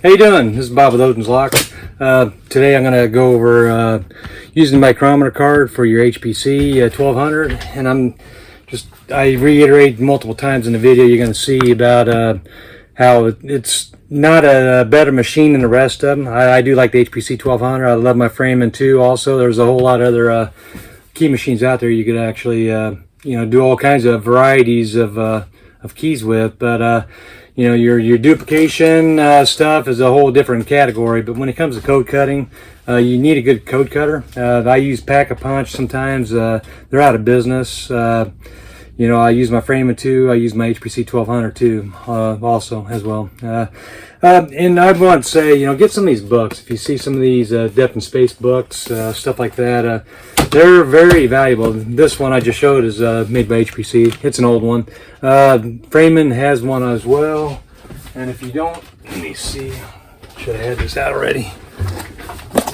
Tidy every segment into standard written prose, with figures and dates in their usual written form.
How you doing? This is Bob with Odin's Locks. Today I'm going to go over using the micrometer card for your HPC 1200, and I reiterate multiple times in the video you're going to see about how it's not a better machine than the rest of them. I do like the HPC 1200. I love my framing too. Also, there's a whole lot of other key machines out there you could actually do all kinds of varieties of keys with, but your duplication stuff is a whole different category. But when it comes to code cutting, you need a good code cutter. I use Pack-a-Punch sometimes. They're out of business. I use my framing too. I use my HPC 1200 too, also as well. And I want to say, get some of these books. If you see some of these depth and space books, stuff like that, they're very valuable. This one I just showed is made by HPC. It's an old one. Freeman has one as well. And if you don't, let me see. Should have had this out already.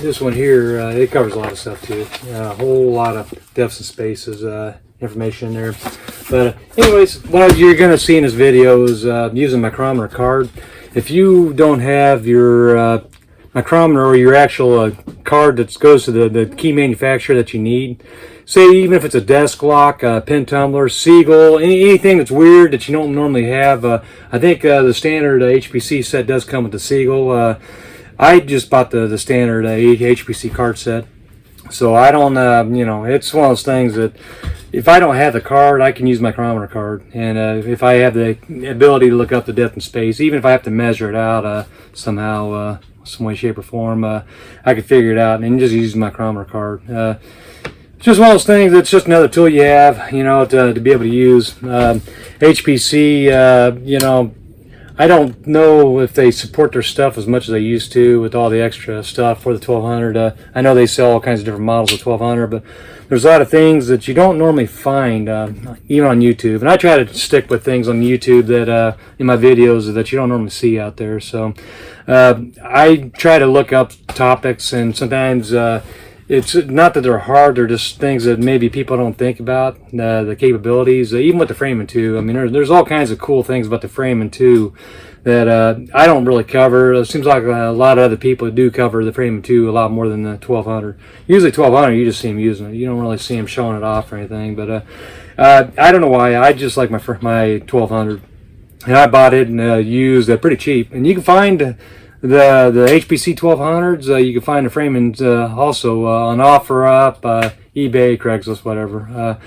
This one here, it covers a lot of stuff too. A whole lot of depths and spaces information in there. But anyways, what you're going to see in this video is using micrometer card. If you don't have your micrometer or your actual card that goes to the key manufacturer that you need, say even if it's a desk lock, pin tumbler, Siegel, anything that's weird that you don't normally have, I think the standard HPC set does come with the Siegel. I just bought the standard HPC card set, so I don't, it's one of those things that if I don't have the card, I can use my micrometer card. And if I have the ability to look up the depth and space, even if I have to measure it out somehow, some way, shape, or form, I can figure it out and just use my micrometer card. It's just one of those things. It's just another tool you have, to be able to use. HPC, I don't know if they support their stuff as much as they used to with all the extra stuff for the 1200. I know they sell all kinds of different models of 1200, but there's a lot of things that you don't normally find even on YouTube. And I try to stick with things on YouTube that in my videos that you don't normally see out there. So I try to look up topics, and sometimes it's not that they're hard, they're just things that maybe people don't think about, the capabilities, even with the framing too. I mean, there's all kinds of cool things about the framing too that I don't really cover. It seems like a lot of other people do cover the framing too a lot more than the 1200. Usually 1200, you just see them using it. You don't really see them showing it off or anything, but I don't know why. I just like my 1200. And I bought it and used pretty cheap. And you can find the HPC 1200s, you can find the framings also on OfferUp, eBay, Craigslist, whatever.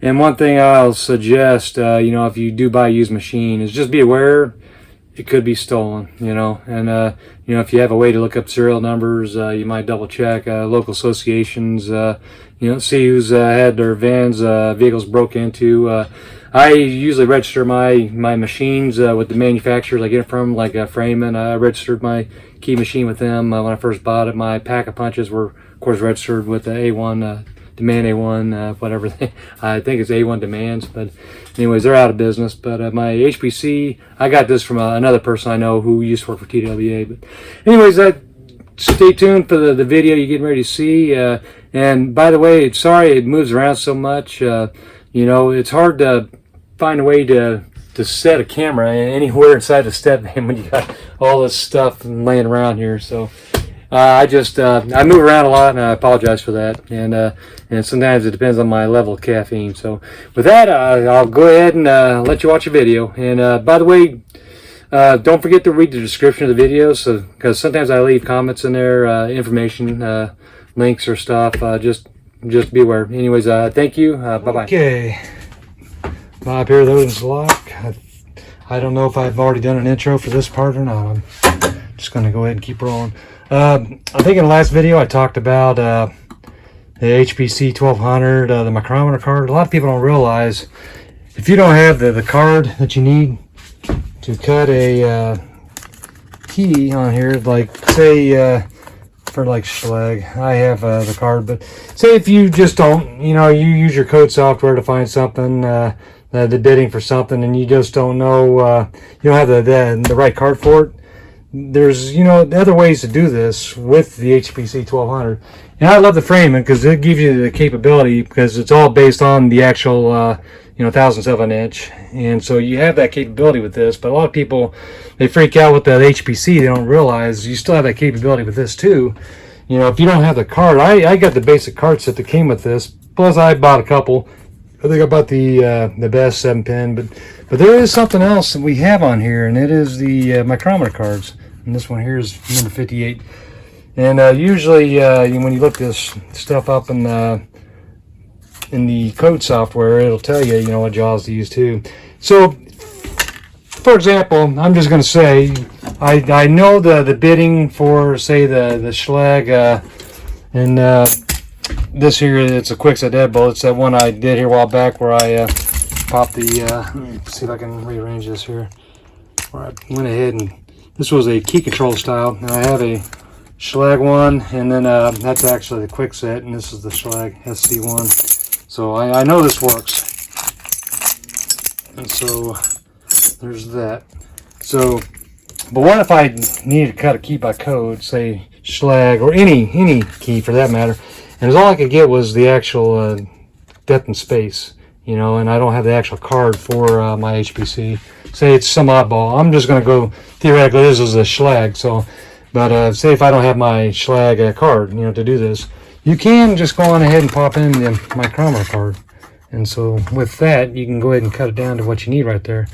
And one thing I'll suggest, if you do buy a used machine, is just be aware it could be stolen, and if you have a way to look up serial numbers, you might double check local associations, see who's had their vehicles broke into. I usually register my machines with the manufacturers I get it from, like Freeman. I registered my key machine with them when I first bought it. My Pack-a-Punches were, of course, registered with the A1, Demand A1, whatever. I think it's A1 Demands, but anyways, they're out of business. But my HPC, I got this from another person I know who used to work for TWA. But anyways, stay tuned for the video you're getting ready to see. And by the way, sorry it moves around so much. It's hard to find a way to set a camera anywhere inside the step van when you got all this stuff laying around here. So I move around a lot, and I apologize for that. And sometimes it depends on my level of caffeine. So with that, I'll go ahead and let you watch a video. And by the way, don't forget to read the description of the videos, because sometimes I leave comments in there, information, links or stuff. Just be aware. Anyways, thank you. Bye-bye. Okay. Bob here, Odin's Lock. I don't know if I've already done an intro for this part or not. I'm just going to go ahead and keep rolling. I think in the last video I talked about the HPC 1200, the micrometer card. A lot of people don't realize if you don't have the card that you need to cut a key on here, like say for like Schleg, I have the card, but say if you just don't, you use your code software to find something, the bidding for something, and you just don't know, you don't have the right card for it. There's other ways to do this with the HPC 1200, and I love the framing because it gives you the capability, because it's all based on the actual thousandths of an inch. And so you have that capability with this, but a lot of people, they freak out with that HPC. They don't realize you still have that capability with this too. If you don't have the card, I got the basic card set that came with this, plus I bought a couple. I think I bought the best 7-pin, but there is something else that we have on here, and it is the micrometer cards. And this one here is number 58. And usually when you look this stuff up in the code software, it'll tell you, what jaws to use too. So, for example, I'm just going to say, I know the bidding for, say, the Schlag, and this here, it's a Quickset deadbolt. It's that one I did here a while back where I popped the, let me see if I can rearrange this here, where I went ahead and, this was a key control style, and I have a Schlag one, and then that's actually the Quickset, and this is the Schlag SC1. So I know this works, and so there's that. So, but what if I needed to cut a key by code, say Schlag, or any key for that matter, and all I could get was the actual depth and space, and I don't have the actual card for my HPC. Say it's some oddball. I'm just going to go, theoretically, this is a Schlag, so, but say if I don't have my Schlag card, to do this, you can just go on ahead and pop in the micrometer card. And so with that, you can go ahead and cut it down to what you need right there.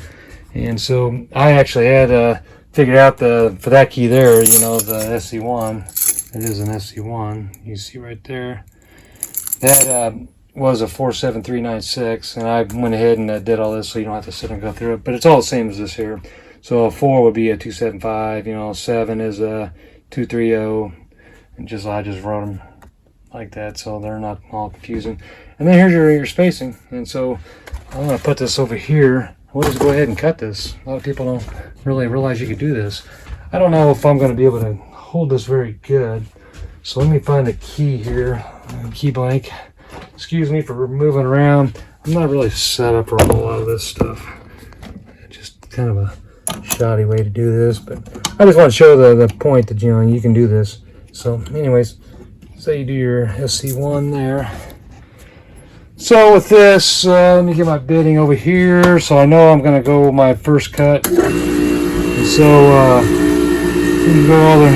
And so I actually had figured out for that key there, the SC1. It is an SC1. You see right there. That was a 47396, and I went ahead and did all this so you don't have to sit and go through it. But it's all the same as this here. So a 4 would be a 275, 7 is a 230, and I just wrote them like that so they're not all confusing. And then here's your spacing. And so I'm going to put this over here. We'll just go ahead and cut this. A lot of people don't really realize you could do this. I don't know if I'm going to be able to hold this very good. So let me find the key here. Key blank. Excuse me for moving around. I'm not really set up for a whole lot of this stuff. Just kind of a shoddy way to do this, but I just want to show the point that you can do this. So anyways, so you do your SC1 there. So with this, let me get my bidding over here. So I know I'm going to go my first cut. And so you can go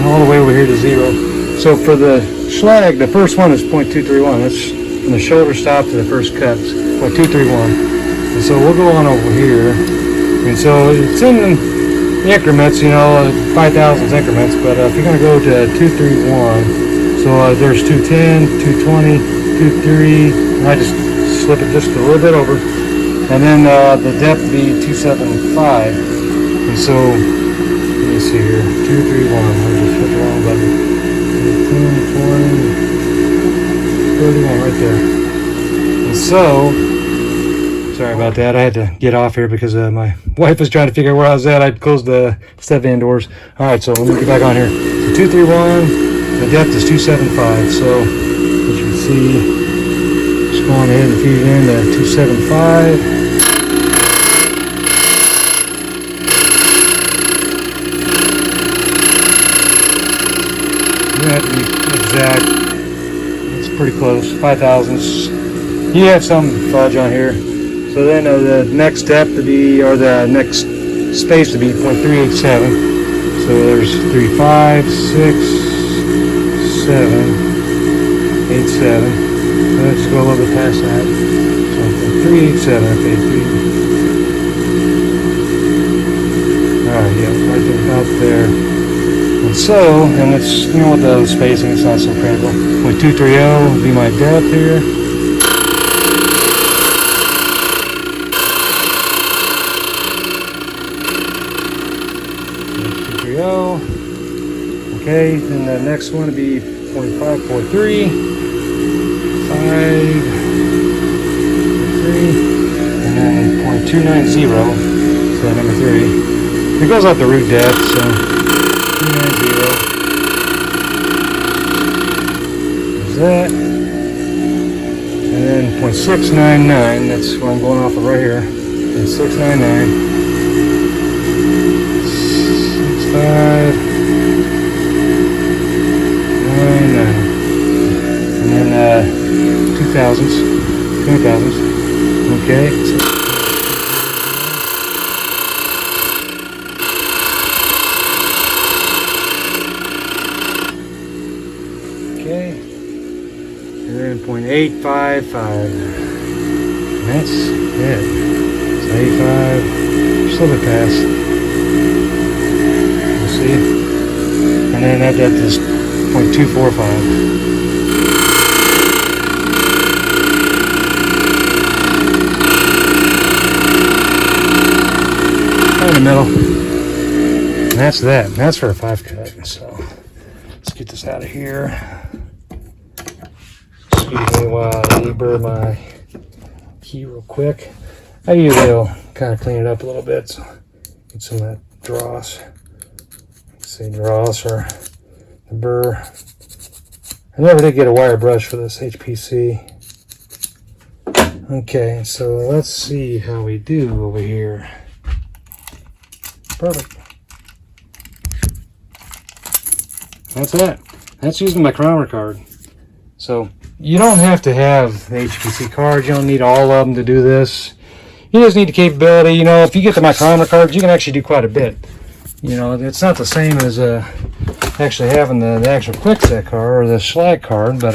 all the way over here to 0. So for the Schlag, the first one is 0.231. That's from the shoulder stop to the first cut, 0.231. And so we'll go on over here. And so it's in increments, 5 thousandths increments. But if you're going to go to 231, so there's 210, 220, 23, and I just slip it just a little bit over. And then the depth would be 275. And so, let me see here, 231, I'll just hit the wrong button. 10, 20, 31 right there. And so, sorry about that, I had to get off here because my wife was trying to figure out where I was at. I'd closed the step indoors. Alright, so let me get back on here. So 231. The depth is 275, so as you can see, just go on ahead and feed it in to 275. You have to be exact. It's pretty close, 5 thousandths. You have some fudge on here. So then the next depth to be, or the next space to be 0.387. So there's 3, 5, 6, 7, 8, 7. Let's go a little bit past that. So 3, 8, 7. Okay, 3. Alright, yeah, right there, about there. And so, and it's, with the spacing, it's not so critical. 0.230 would be my depth here. 230. Okay, then the next one would be 0.543, 5, 3, and then 0.290, so number 3. It goes off the root depth, so 290. There's that. And then 0.699, that's what I'm going off of right here. 0.699. 65. And then 2 thousandths. Okay. So 0.855. That's it. It's 85. Just a little bit past. You see? And then that depth is 0.245. In the middle. And that's that. That's for a 5 cut. So let's get this out of here. Excuse me while I burn my key real quick. I usually will kind of clean it up a little bit. So get some of that dross. Say dross or the burr. I never did get a wire brush for this HPC. Okay, so let's see how we do over here. Perfect. That's it. That's using the micrometer card. So you don't have to have the HPC cards. You don't need all of them to do this. You just need the capability. You know, if you get the micrometer cards, you can actually do quite a bit. You know, it's not the same as actually having the actual quickset card or the schlag card, but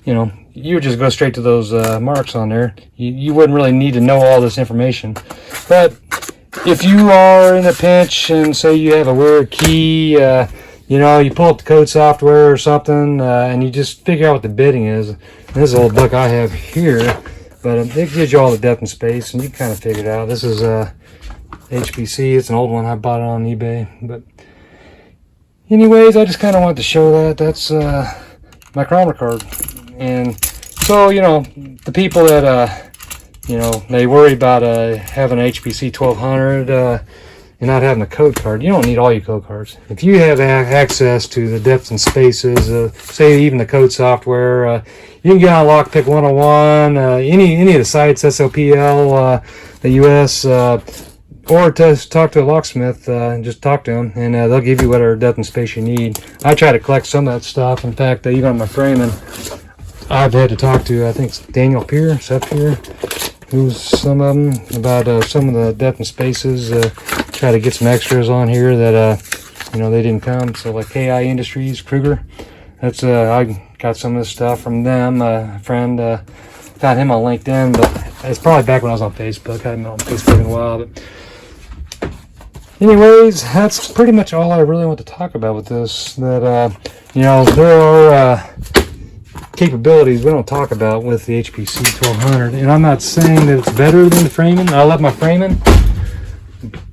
you know, you would just go straight to those marks on there. You wouldn't really need to know all this information. But if you are in a pinch and say you have a weird key, you know, you pull up the code software or something, and you just figure out what the bidding is. And this is a little book I have here, but it gives you all the depth and space, and you can kind of figure it out. This is HPC. It's an old one. I bought it on eBay. But anyways, I just kind of wanted to show that. That's micrometer card. And so, you know, the people that you know, they worry about having an HPC 1200 and not having a code card. You don't need all your code cards. If you have access to the depths and spaces, say even the code software, you can get on Lockpick 101, any of the sites, SLPL, the US, or just talk to a locksmith and just talk to them, and they'll give you whatever depth and space you need. I try to collect some of that stuff. In fact, even on my framing, I've had to talk to, I think it's Daniel Peer, Seth Peer, who's some of them, about some of the depth and spaces. Try to get some extras on here that, you know, they didn't come. So like KI Industries, Kruger, that's, I got some of this stuff from them. A friend, found him on LinkedIn, but it's probably back when I was on Facebook. I haven't been on Facebook in a while, but anyways, that's pretty much all I really want to talk about with this. That, you know, there are capabilities we don't talk about with the HPC 1200, and I'm not saying that it's better than the framing. I love my framing,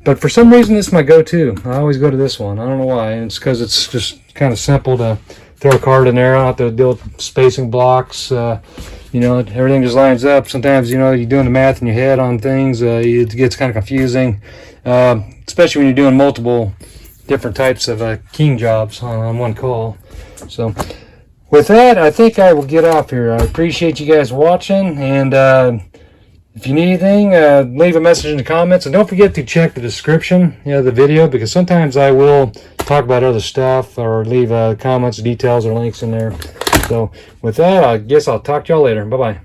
but for some reason this is my go-to. I always go to this one. I don't know why, and it's because it's just kind of simple to throw a card in there. I don't have to deal with spacing blocks. You know, everything just lines up. Sometimes, you know, you're doing the math in your head on things, it gets kind of confusing, especially when you're doing multiple different types of keying jobs on one call. So with that, I think I will get off here. I appreciate you guys watching, and if you need anything, leave a message in the comments, and don't forget to check the description of the video, because sometimes I will talk about other stuff or leave comments, details, or links in there. So with that, I guess I'll talk to y'all later. Bye-bye.